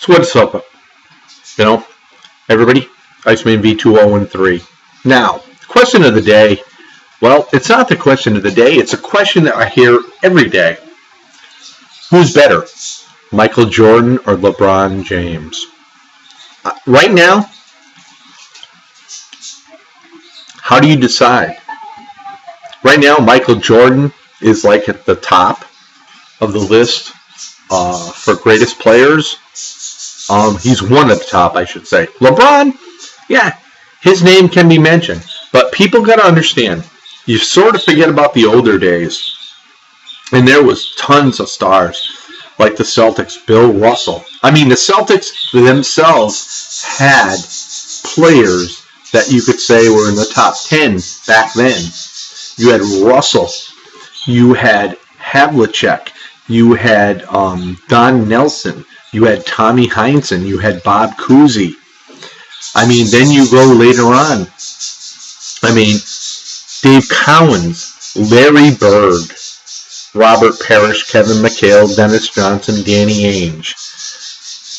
So what's up? Everybody, Iceman V2013. Now, the question of the day, well, it's not the question of the day, it's a question that I hear every day. Who's better, Michael Jordan or LeBron James? Right now, how do you decide? Right now, Michael Jordan is like at the top of the list for greatest players. He's one at the top, I should say. LeBron, yeah, his name can be mentioned. But people got to understand, you sort of forget about the older days. And there was tons of stars, like the Celtics, Bill Russell. I mean, the Celtics themselves had players that you could say were in the top 10 back then. You had Russell. You had Havlicek. You had Don Nelson. You had Tommy Heinsohn. You had Bob Cousy. I mean, then you go later on. I mean, Dave Cowens, Larry Bird, Robert Parrish, Kevin McHale, Dennis Johnson, Danny Ainge.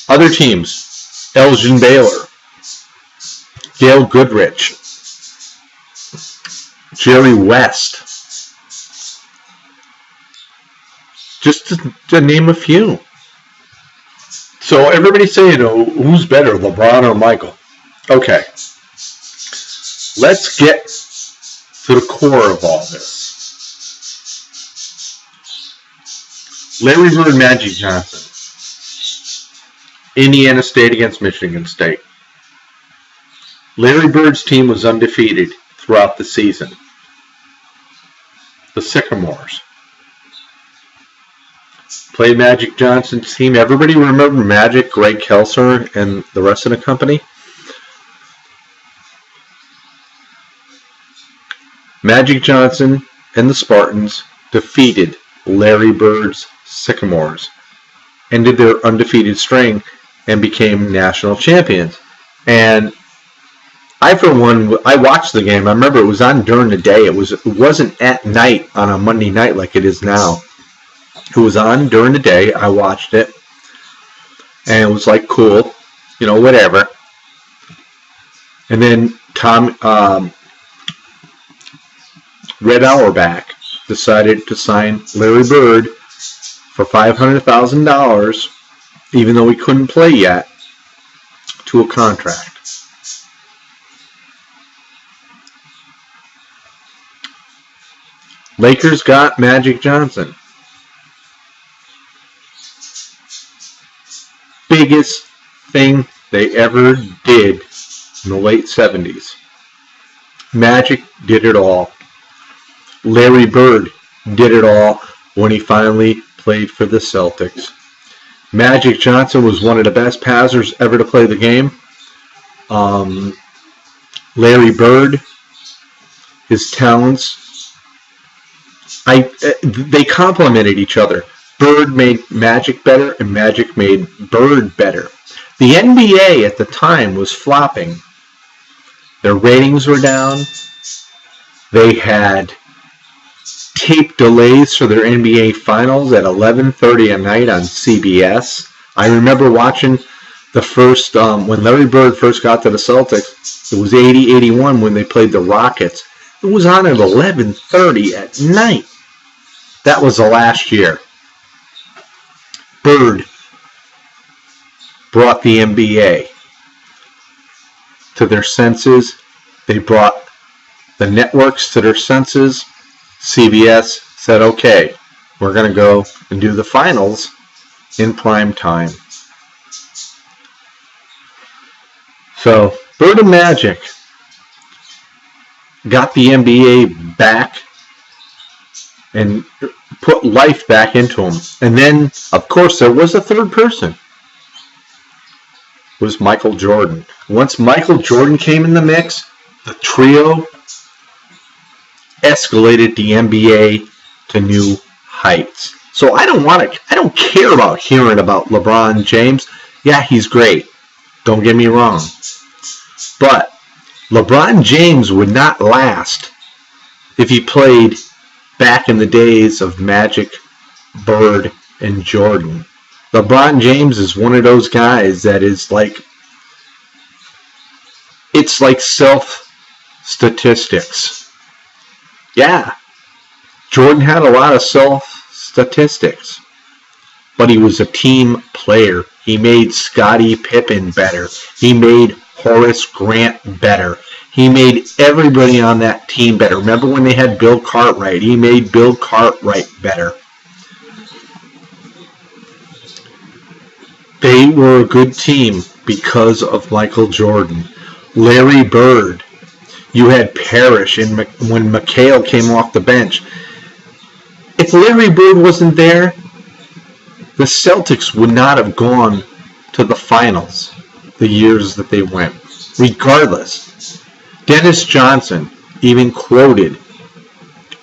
Other teams, Elgin Baylor, Gail Goodrich, Jerry West. Just to name a few. So everybody's saying, who's better, LeBron or Michael? Okay. Let's get to the core of all this. Larry Bird, Magic Johnson. Indiana State against Michigan State. Larry Bird's team was undefeated throughout the season. The Sycamores. Played Magic Johnson's team. Everybody remember Magic, Greg Kelser, and the rest of the company? Magic Johnson and the Spartans defeated Larry Bird's Sycamores, ended their undefeated string, and became national champions. And I, for one, I watched the game. I remember it was on during the day. It wasn't at night on a Monday night like it is now. It was on during the day. I watched it, and it was like cool, whatever. And then Red Auerbach decided to sign Larry Bird for $500,000, even though he couldn't play yet, to a contract. Lakers got Magic Johnson. Biggest thing they ever did in the late 70s. Magic did it all. Larry Bird did it all when he finally played for the Celtics. Magic Johnson was one of the best passers ever to play the game. Larry Bird, his talents, they complemented each other. Bird made Magic better, and Magic made Bird better. The NBA at the time was flopping. Their ratings were down. They had tape delays for their NBA Finals at 11:30 at night on CBS. I remember watching the first, when Larry Bird first got to the Celtics, it was 80-81 when they played the Rockets. It was on at 11:30 at night. That was the last year. Bird brought the NBA to their senses. They brought the networks to their senses. CBS said, okay, we're going to go and do the finals in prime time. So, Bird and Magic got the NBA back and put life back into them. And then, of course, there was a third person. It was Michael Jordan. Once Michael Jordan came in the mix, the trio escalated the NBA to new heights. So I don't care about hearing about LeBron James. Yeah, he's great. Don't get me wrong. But LeBron James would not last if he played back in the days of Magic, Bird, and Jordan. LeBron James is one of those guys that is like, it's like self-statistics. Yeah, Jordan had a lot of self-statistics, but he was a team player. He made Scottie Pippen better. He made Horace Grant better. He made everybody on that team better. Remember when they had Bill Cartwright? He made Bill Cartwright better. They were a good team because of Michael Jordan. Larry Bird. You had Parrish and when McHale came off the bench. If Larry Bird wasn't there, the Celtics would not have gone to the finals the years that they went. Regardless, Dennis Johnson even quoted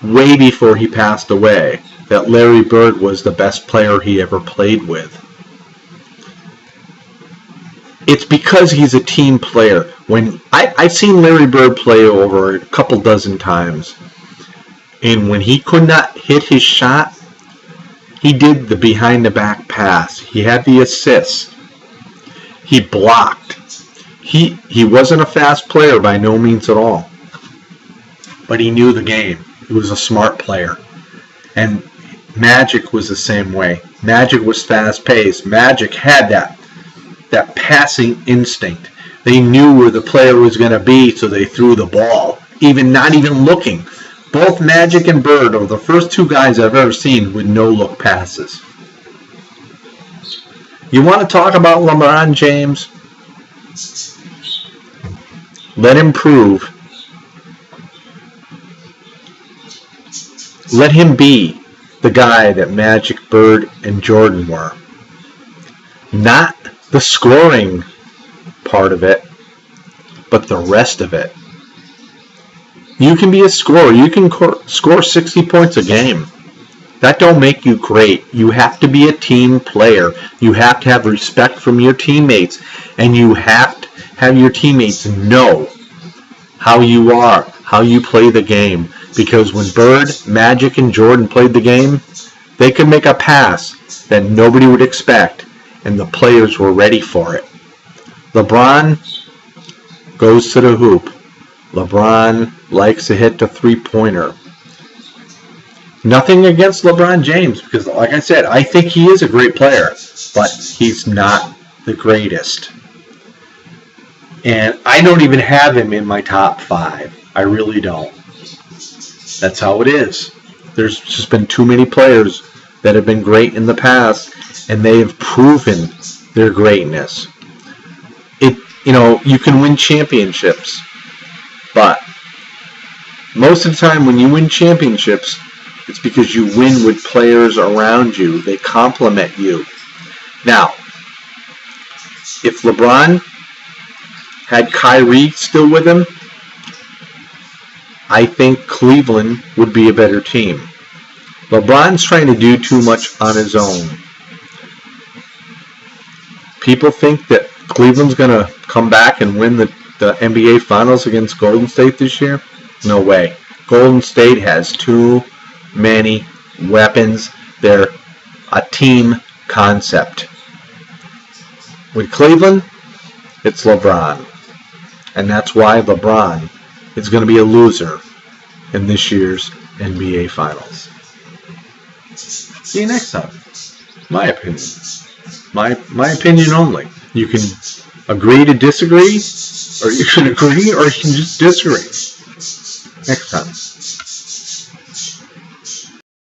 way before he passed away that Larry Bird was the best player he ever played with. It's because he's a team player. When I've seen Larry Bird play over a couple dozen times, and when he could not hit his shot, he did the behind-the-back pass. He had the assists. He blocked. He wasn't a fast player by no means at all, but he knew the game. He was a smart player. And Magic was the same way. Magic was fast-paced. Magic had that passing instinct. They knew where the player was going to be, so they threw the ball, not even looking. Both Magic and Bird are the first two guys I've ever seen with no-look passes. You want to talk about LeBron James? Let him prove. Let him be the guy that Magic, Bird, and Jordan were. Not the scoring part of it, but the rest of it. You can be a scorer. You can score 60 points a game. That don't make you great. You have to be a team player. You have to have respect from your teammates, and you have to have your teammates know how you are, how you play the game. Because when Bird, Magic, and Jordan played the game, they could make a pass that nobody would expect, and the players were ready for it. LeBron goes to the hoop. LeBron likes to hit the three-pointer. Nothing against LeBron James, because like I said, I think he is a great player, but he's not the greatest. And I don't even have him in my top 5. I really don't. That's how it is. There's just been too many players that have been great in the past, and they have proven their greatness. You can win championships, but most of the time when you win championships, it's because you win with players around you. They complement you. Now, if LeBron had Kyrie still with him, I think Cleveland would be a better team. LeBron's trying to do too much on his own. People think that Cleveland's going to come back and win the NBA Finals against Golden State this year? No way. Golden State has too many weapons. They're a team concept. With Cleveland, it's LeBron. And that's why LeBron is going to be a loser in this year's NBA Finals. See you next time. My opinion. My opinion only. You can agree to disagree, or you can agree, or you can just disagree. Next time.